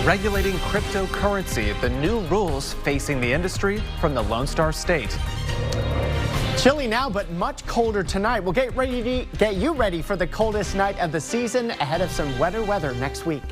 Regulating cryptocurrency, the new rules facing the industry from the Lone Star State. Chilly now, but much colder tonight. We'll get you ready for the coldest night of the season ahead of some wetter weather next week.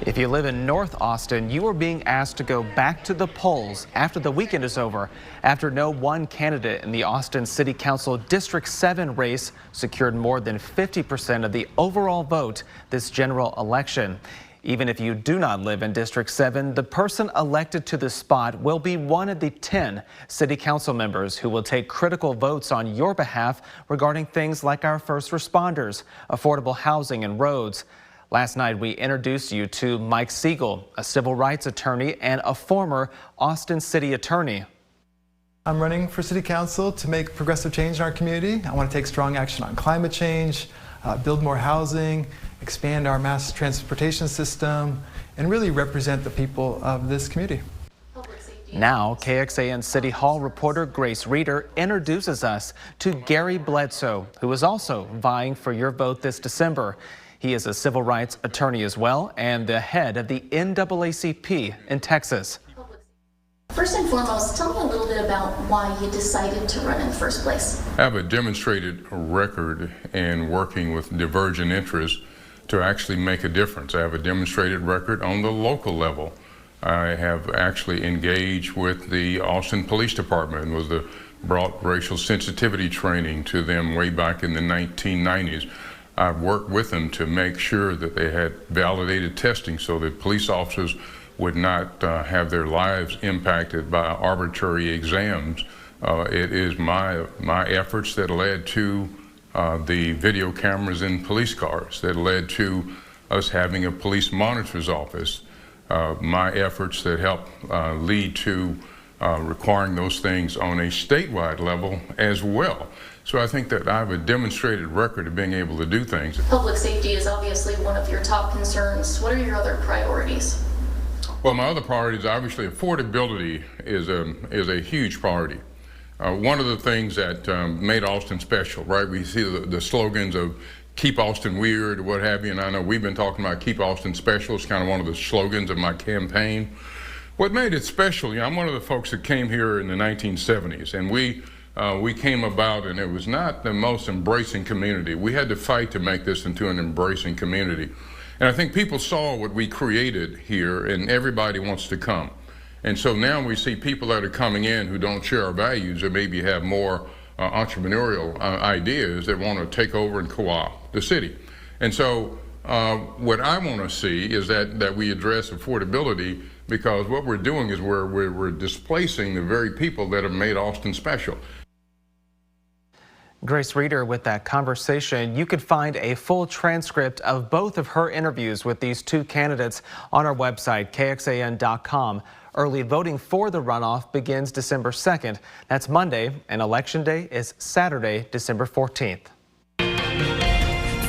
If you live in North Austin, you are being asked to go back to the polls after the weekend is over, after no one candidate in the Austin City Council District 7 race secured more than 50% of the overall vote this general election. Even if you do not live in District 7, the person elected to the spot will be one of the 10 city council members who will take critical votes on your behalf regarding things like our first responders, affordable housing, and roads. Last night, we introduced you to Mike Siegel, a civil rights attorney and a former Austin city attorney. I'm running for city council to make progressive change in our community. I want to take strong action on climate change, build more housing, expand our mass transportation system, and really represent the people of this community. Now, KXAN City Hall reporter Grace Reeder introduces us to Gary Bledsoe, who is also vying for your vote this December. He is a civil rights attorney as well and the head of the NAACP in Texas. First and foremost, tell me a little bit about why you decided to run in the first place. I have a demonstrated record in working with divergent interests to actually make a difference. I have a demonstrated record on the local level. I have actually engaged with the Austin Police Department and brought racial sensitivity training to them way back in the 1990s. I've worked with them to make sure that they had validated testing so that police officers would not have their lives impacted by arbitrary exams. It is my efforts that led to the video cameras in police cars, that led to us having a police monitor's office, my efforts that helped lead to requiring those things on a statewide level as well. So I think that I have a demonstrated record of being able to do things. Public safety is obviously one of your top concerns. What are your other priorities? Well, my other priorities, obviously, affordability is a huge priority. One of the things that made Austin special, right? We see the slogans of keep Austin weird, what have you, and I know we've been talking about keep Austin special. It's kind of one of the slogans of my campaign. What made it special, I'm one of the folks that came here in the 1970s, and we came about, and it was not the most embracing community. We had to fight to make this into an embracing community. And I think people saw what we created here, and everybody wants to come. And so now we see people that are coming in who don't share our values or maybe have more entrepreneurial ideas that want to take over and co-opt the city. And so what I want to see is that we address affordability, because what we're doing is we're displacing the very people that have made Austin special. Grace Reeder with that conversation. You could find a full transcript of both of her interviews with these two candidates on our website, KXAN.com. Early voting for the runoff begins December 2nd. That's Monday, and Election Day is Saturday, December 14th.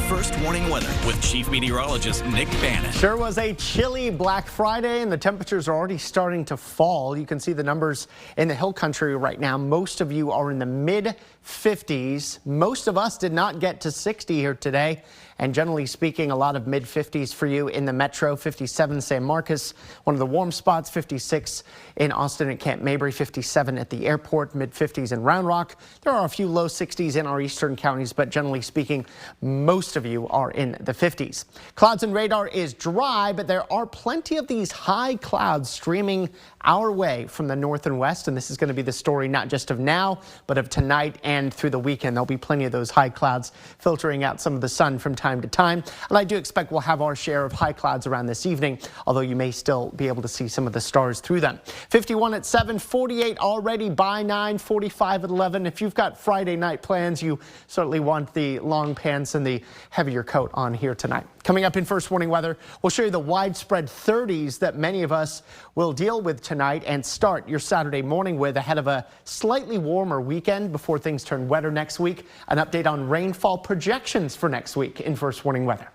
First warning weather with Chief Meteorologist Nick Bannon. Sure was a chilly Black Friday, and the temperatures are already starting to fall. You can see the numbers in the hill country right now. Most of you are in the mid-50s. Most of us did not get to 60 here today. And generally speaking, a lot of mid-50s for you in the metro. 57 San Marcos, one of the warm spots. 56 in Austin at Camp Mabry. 57 at the airport. Mid-50s in Round Rock. There are a few low 60s in our eastern counties, but generally speaking, most of you are in the 50s. Clouds and radar is dry, but there are plenty of these high clouds streaming our way from the north and west, and this is going to be the story not just of now, but of tonight and through the weekend. There'll be plenty of those high clouds filtering out some of the sun from time to time, and I do expect we'll have our share of high clouds around this evening, although you may still be able to see some of the stars through them. 51 at 7, 48 already by 9, 45 at 11. If you've got Friday night plans, you certainly want the long pants and the heavier coat on here tonight. Coming up in First Warning Weather, we'll show you the widespread 30s that many of us will deal with tonight and start your Saturday morning with, ahead of a slightly warmer weekend before things turn wetter next week. An update on rainfall projections for next week in First Warning Weather.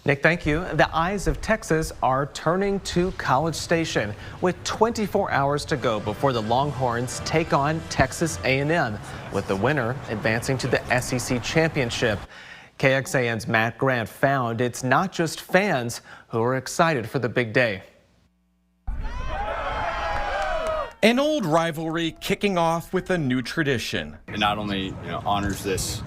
Nick, thank you. The eyes of Texas are turning to College Station with 24 hours to go before the Longhorns take on Texas A&M, with the winner advancing to the SEC Championship. KXAN's Matt Grant found it's not just fans who are excited for the big day. An old rivalry kicking off with a new tradition. It not only honors this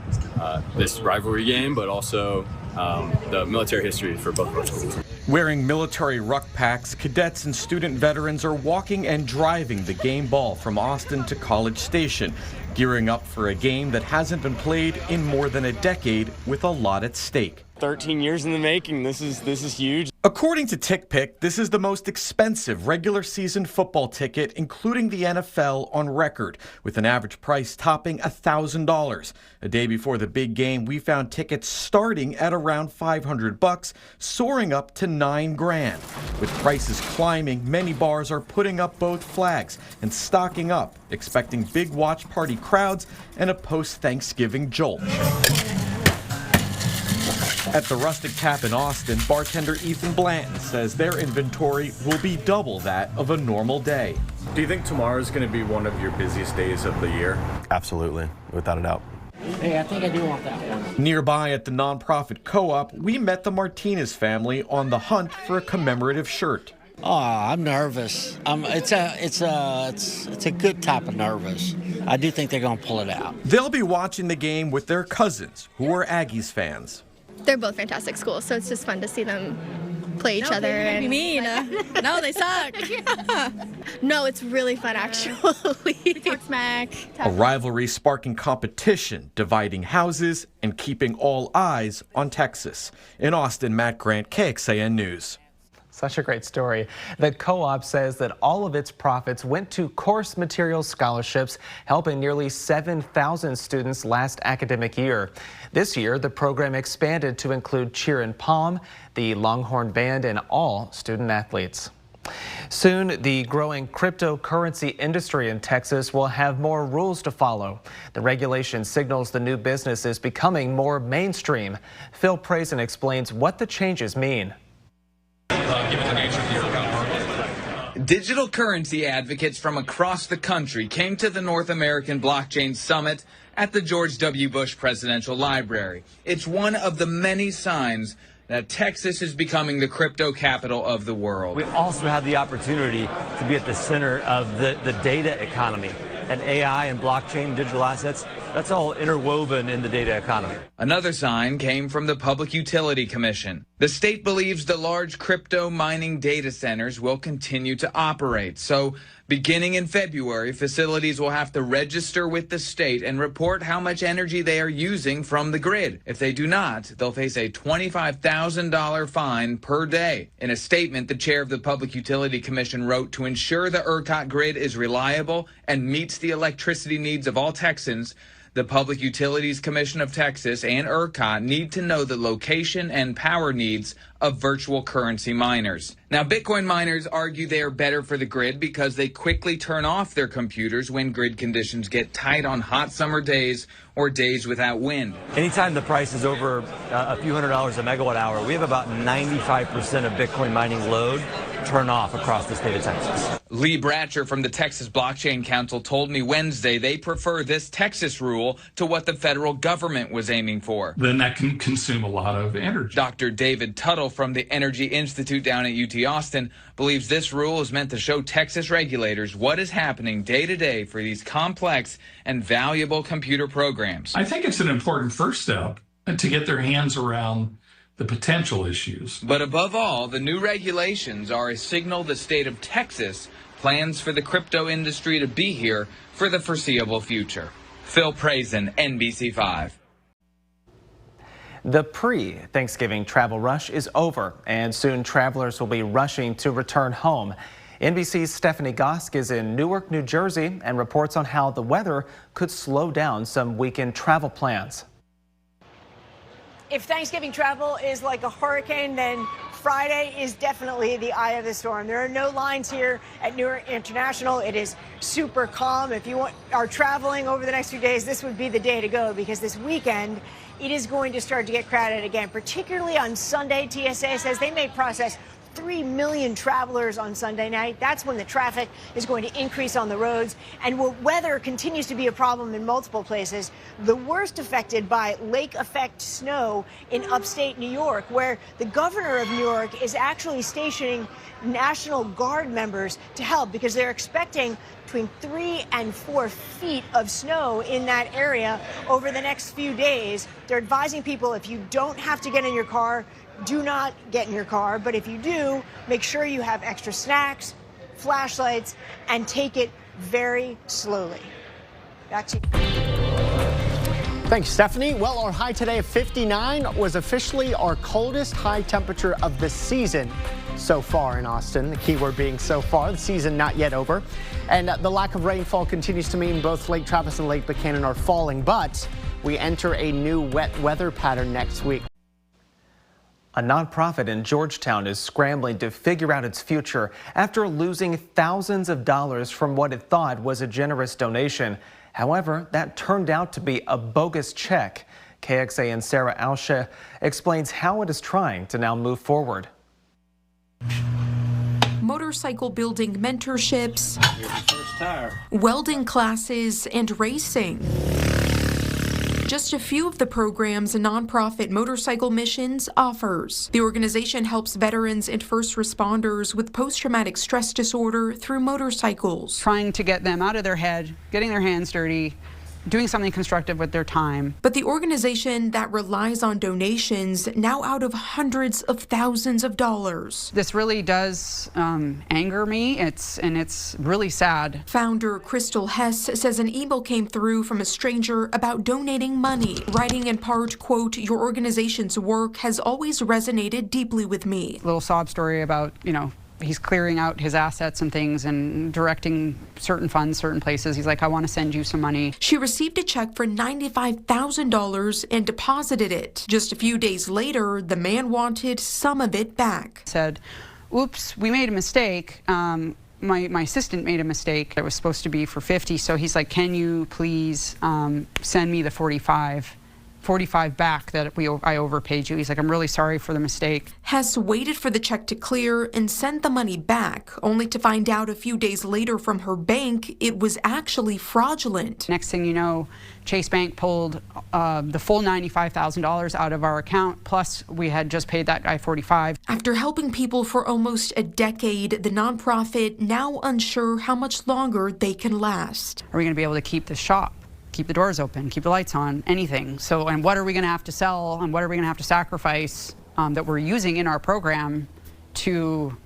rivalry game, but also the military history for both of our schools. Wearing military ruck packs, cadets and student veterans are walking and driving the game ball from Austin to College Station, gearing up for a game that hasn't been played in more than a decade with a lot at stake. 13 years in the making. This is huge. According to TickPick, this is the most expensive regular season football ticket, including the NFL, on record, with an average price topping $1,000. A day before the big game, we found tickets starting at around $500, soaring up to $9,000. With prices climbing, many bars are putting up both flags and stocking up, expecting big watch party crowds and a post-Thanksgiving jolt. At the Rustic Tap in Austin, bartender Ethan Blanton says their inventory will be double that of a normal day. Do you think tomorrow is going to be one of your busiest days of the year? Absolutely, without a doubt. Hey, I think I do want that one. Nearby at the nonprofit co-op, we met the Martinez family on the hunt for a commemorative shirt. Oh, I'm nervous. It's a good type of nervous. I do think they're going to pull it out. They'll be watching the game with their cousins, who are Aggies fans. They're both fantastic schools, so it's just fun to see them play each other. And be mean. No, they suck. No, it's really fun, actually. Talk smack. A rivalry sparking competition, dividing houses, and keeping all eyes on Texas. In Austin, Matt Grant, KXAN News. Such a great story. The co-op says that all of its profits went to course material scholarships, helping nearly 7,000 students last academic year. This year, the program expanded to include cheer and pom, the Longhorn Band, and all student athletes. Soon, the growing cryptocurrency industry in Texas will have more rules to follow. The regulation signals the new business is becoming more mainstream. Phil Prazen explains what the changes mean. Digital currency advocates from across the country came to the North American Blockchain Summit at the George W. Bush Presidential Library. It's one of the many signs that Texas is becoming the crypto capital of the world. We also have the opportunity to be at the center of the data economy. And AI and blockchain, digital assets, that's all interwoven in the data economy. Another sign came from the Public Utility Commission. The state believes the large crypto mining data centers will continue to operate. So beginning in February, facilities will have to register with the state and report how much energy they are using from the grid. If they do not, they'll face a $25,000 fine per day. In a statement, the chair of the Public Utility Commission wrote, to ensure the ERCOT grid is reliable and meets the electricity needs of all Texans, the Public Utilities Commission of Texas and ERCOT need to know the location and power needs of virtual currency miners. Now, Bitcoin miners argue they are better for the grid because they quickly turn off their computers when grid conditions get tight on hot summer days or days without wind. Anytime the price is over a few $100s a megawatt hour, we have about 95% of Bitcoin mining load turn off across the state of Texas. Lee Bratcher from the Texas Blockchain Council told me Wednesday they prefer this Texas rule to what the federal government was aiming for. Then that can consume a lot of energy. Dr. David Tuttle from the Energy Institute down at UT Austin believes this rule is meant to show Texas regulators what is happening day to day for these complex and valuable computer programs. I think it's an important first step to get their hands around the potential issues. But above all, the new regulations are a signal the state of Texas plans for the crypto industry to be here for the foreseeable future. Phil Prazen, NBC5. The pre-Thanksgiving travel rush is over, and soon travelers will be rushing to return home. NBC's Stephanie Gosk is in Newark, New Jersey, and reports on how the weather could slow down some weekend travel plans. If Thanksgiving travel is like a hurricane, then Friday is definitely the eye of the storm. There are no lines here at Newark International. It is super calm. If you are traveling over the next few days, this would be the day to go, because this weekend it is going to start to get crowded again, particularly on Sunday. TSA says they may process 3 million travelers on Sunday night. That's when the traffic is going to increase on the roads. And weather continues to be a problem in multiple places. The worst affected by lake effect snow in upstate New York, where the governor of New York is actually stationing National Guard members to help because they're expecting between 3 and 4 feet of snow in that area over the next few days. They're advising people, if you don't have to get in your car, do not get in your car. But if you do, make sure you have extra snacks, flashlights, and take it very slowly. Back to you. Thanks, Stephanie. Well, our high today of 59 was officially our coldest high temperature of the season so far in Austin. The key word being so far, the season not yet over. And the lack of rainfall continues to mean both Lake Travis and Lake Buchanan are falling, but we enter a new wet weather pattern next week. A nonprofit in Georgetown is scrambling to figure out its future after losing thousands of dollars from what it thought was a generous donation. However, that turned out to be a bogus check. KXAN Sarah Alsha explains how it is trying to now move forward. Motorcycle building mentorships, welding classes, and racing. Just a few of the programs nonprofit Motorcycle Missions offers. The organization helps veterans and first responders with post-traumatic stress disorder through motorcycles. Trying to get them out of their head, getting their hands dirty, doing something constructive with their time. But the organization that relies on donations now out of hundreds of thousands of dollars. This really does anger me. It's really sad. Founder Crystal Hess says an email came through from a stranger about donating money, writing in part, quote, "Your organization's work has always resonated deeply with me." Little sob story about, he's clearing out his assets and things and directing certain funds, certain places. He's like, I want to send you some money. She received a check for $95,000 and deposited it. Just a few days later, the man wanted some of it back. Said, oops, we made a mistake. My assistant made a mistake. It was supposed to be for 50. So he's like, can you please send me the 45 back that I overpaid you. He's like, I'm really sorry for the mistake. Hess waited for the check to clear and sent the money back, only to find out a few days later from her bank it was actually fraudulent. Next thing you know, Chase Bank pulled the full $95,000 out of our account, plus we had just paid that guy $45,000. After helping people for almost a decade, the nonprofit now unsure how much longer they can last. Are we going to be able to keep the shop? Keep the doors open, keep the lights on, anything. So, and what are we going to have to sell and what are we going to have to sacrifice that we're using in our program to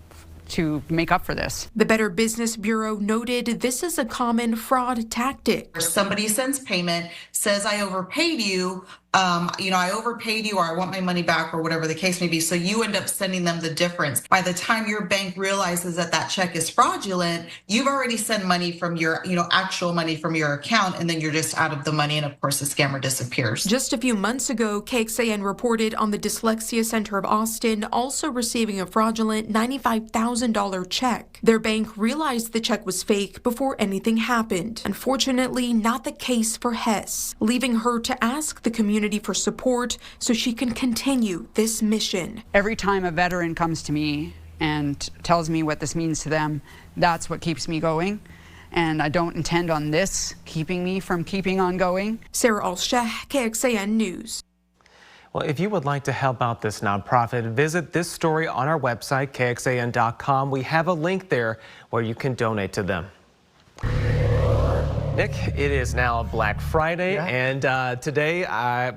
make up for this? The Better Business Bureau noted this is a common fraud tactic. Somebody sends payment, says I overpaid you, I overpaid you or I want my money back or whatever the case may be. So you end up sending them the difference. By the time your bank realizes that that check is fraudulent, you've already sent money from your, actual money from your account, and then you're just out of the money. And of course, the scammer disappears. Just a few months ago, KXAN reported on the Dyslexia Center of Austin also receiving a fraudulent $95,000 check. Their bank realized the check was fake before anything happened. Unfortunately, not the case for Hess, leaving her to ask the community for support so she can continue this mission. Every time a veteran comes to me and tells me what this means to them, that's what keeps me going. And I don't intend on this keeping me from keeping on going. Sarah Alsha, KXAN News. Well, if you would like to help out this nonprofit, visit this story on our website, KXAN.com. We have a link there where you can donate to them. Nick, it is now Black Friday, and today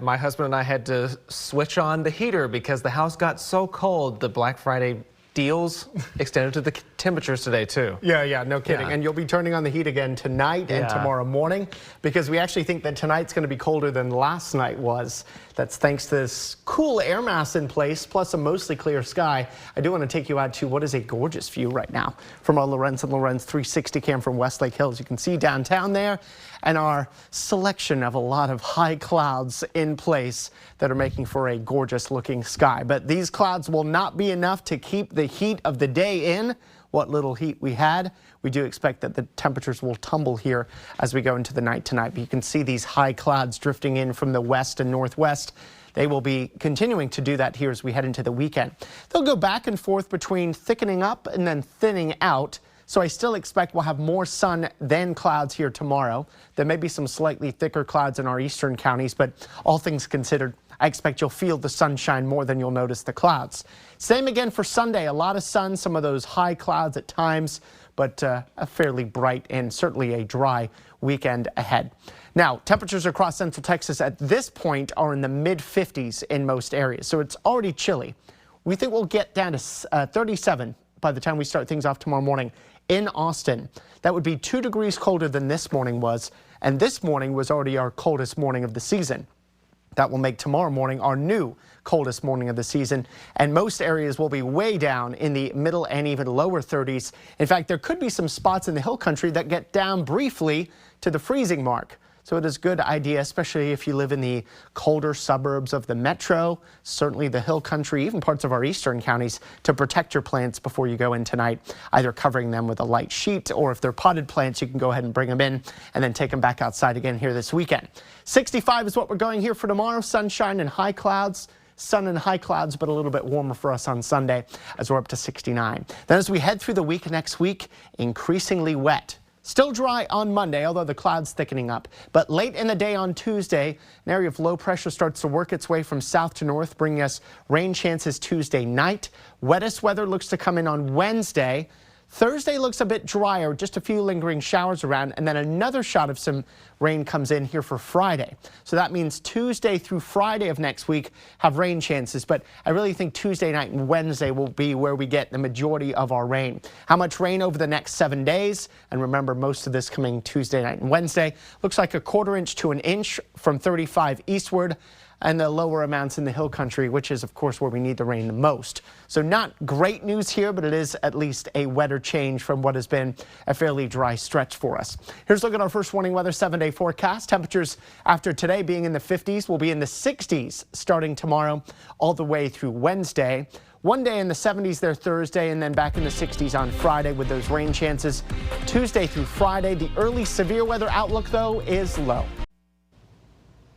my husband and I had to switch on the heater because the house got so cold. The Black Friday deals extended to the temperatures today too. Yeah, no kidding. And you'll be turning on the heat again tonight and tomorrow morning, because we actually think that tonight's going to be colder than last night was. That's thanks to this cool air mass in place, plus a mostly clear sky. I do want to take you out to what is a gorgeous view right now from our Lorenz and Lorenz 360 cam from Westlake Hills. You can see downtown there and our selection of a lot of high clouds in place that are making for a gorgeous looking sky. But these clouds will not be enough to keep the heat of the day in. What little heat we had, we do expect that the temperatures will tumble here as we go into the night tonight. But you can see these high clouds drifting in from the west and northwest. They will be continuing to do that here as we head into the weekend. They'll go back and forth between thickening up and then thinning out. So I still expect we'll have more sun than clouds here tomorrow. There may be some slightly thicker clouds in our eastern counties, but all things considered, I expect you'll feel the sunshine more than you'll notice the clouds. Same again for Sunday. A lot of sun, some of those high clouds at times, but a fairly bright and certainly a dry weekend ahead. Now, temperatures across Central Texas at this point are in the mid-50s in most areas, so it's already chilly. We think we'll get down to 37 by the time we start things off tomorrow morning in Austin. That would be 2 degrees colder than this morning was, and this morning was already our coldest morning of the season. That will make tomorrow morning our new coldest morning of the season, and most areas will be way down in the middle and even lower 30s. In fact, there could be some spots in the hill country that get down briefly to the freezing mark. So it is a good idea, especially if you live in the colder suburbs of the metro, certainly the hill country, even parts of our eastern counties, to protect your plants before you go in tonight, either covering them with a light sheet, or if they're potted plants, you can go ahead and bring them in and then take them back outside again here this weekend. 65 is what we're going here for tomorrow. Sunshine and high clouds. Sun and high clouds, but a little bit warmer for us on Sunday as we're up to 69. Then as we head through the week next week, increasingly wet. Still dry on Monday, although the clouds thickening up. But late in the day on Tuesday, an area of low pressure starts to work its way from south to north, bringing us rain chances Tuesday night. Wettest weather looks to come in on Wednesday. Thursday looks a bit drier, just a few lingering showers around, and then another shot of some rain comes in here for Friday. So that means Tuesday through Friday of next week have rain chances, but I really think Tuesday night and Wednesday will be where we get the majority of our rain. How much rain over the next 7 days? And remember, most of this coming Tuesday night and Wednesday. Looks like 1/4 inch to an inch from 35 eastward, and the lower amounts in the hill country, which is, of course, where we need the rain the most. So not great news here, but it is at least a wetter change from what has been a fairly dry stretch for us. Here's a look at our first warning weather 7-day forecast. Temperatures after today being in the 50s will be in the 60s starting tomorrow all the way through Wednesday. One day in the 70s there Thursday, and then back in the 60s on Friday with those rain chances. Tuesday through Friday, the early severe weather outlook, though, is low.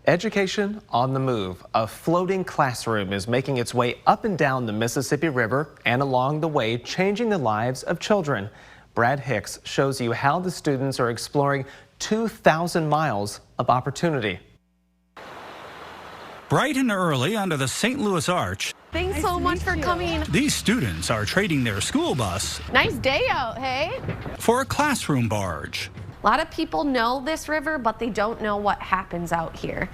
Education on the move. A floating classroom is making its way up and down the Mississippi River and along the way changing the lives of children. Brad Hicks shows you how the students are exploring 2,000 miles of opportunity. Bright and early under the St. Louis Arch. Thanks so much for coming. These students are trading their school bus Nice day out, hey? for a classroom barge. A lot of people know this river, but they don't know what happens out here.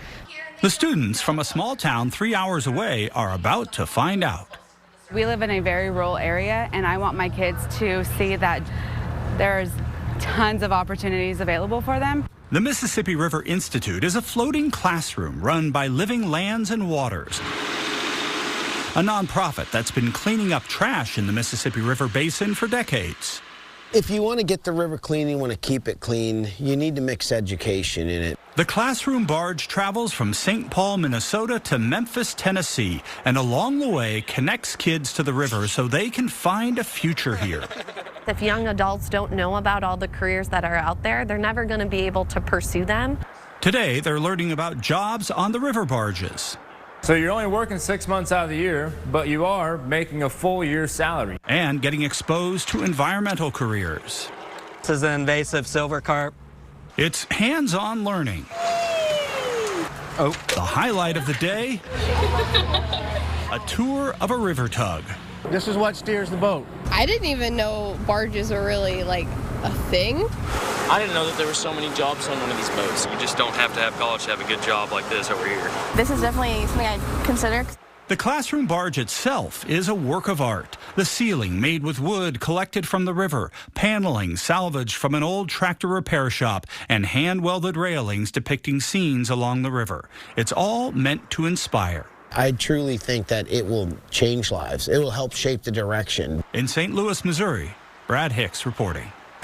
The students from a small town 3 hours away are about to find out. We live in a very rural area, and I want my kids to see that there's tons of opportunities available for them. The Mississippi River Institute is a floating classroom run by Living Lands and Waters, a nonprofit that's been cleaning up trash in the Mississippi River Basin for decades. If you want to get the river clean, you want to keep it clean, you need to mix education in it. The classroom barge travels from St. Paul, Minnesota to Memphis, Tennessee, and along the way connects kids to the river so they can find a future here. If young adults don't know about all the careers that are out there, they're never going to be able to pursue them. Today, they're learning about jobs on the river barges. So you're only working 6 months out of the year, but you are making a full year's salary. And getting exposed to environmental careers. This is an invasive silver carp. It's hands-on learning. Oh, the highlight of the day, a tour of a river tug. This is what steers the boat. I didn't even know barges are really like a thing. I didn't know that there were so many jobs on one of these boats. You just don't have to have college to have a good job like this over here. This is definitely something I'd consider. The classroom barge itself is a work of art. The ceiling made with wood collected from the river, paneling salvaged from an old tractor repair shop, and hand-welded railings depicting scenes along the river. It's all meant to inspire. I truly think that it will change lives. It will help shape the direction. In St. Louis, Missouri, Brad Hicks reporting.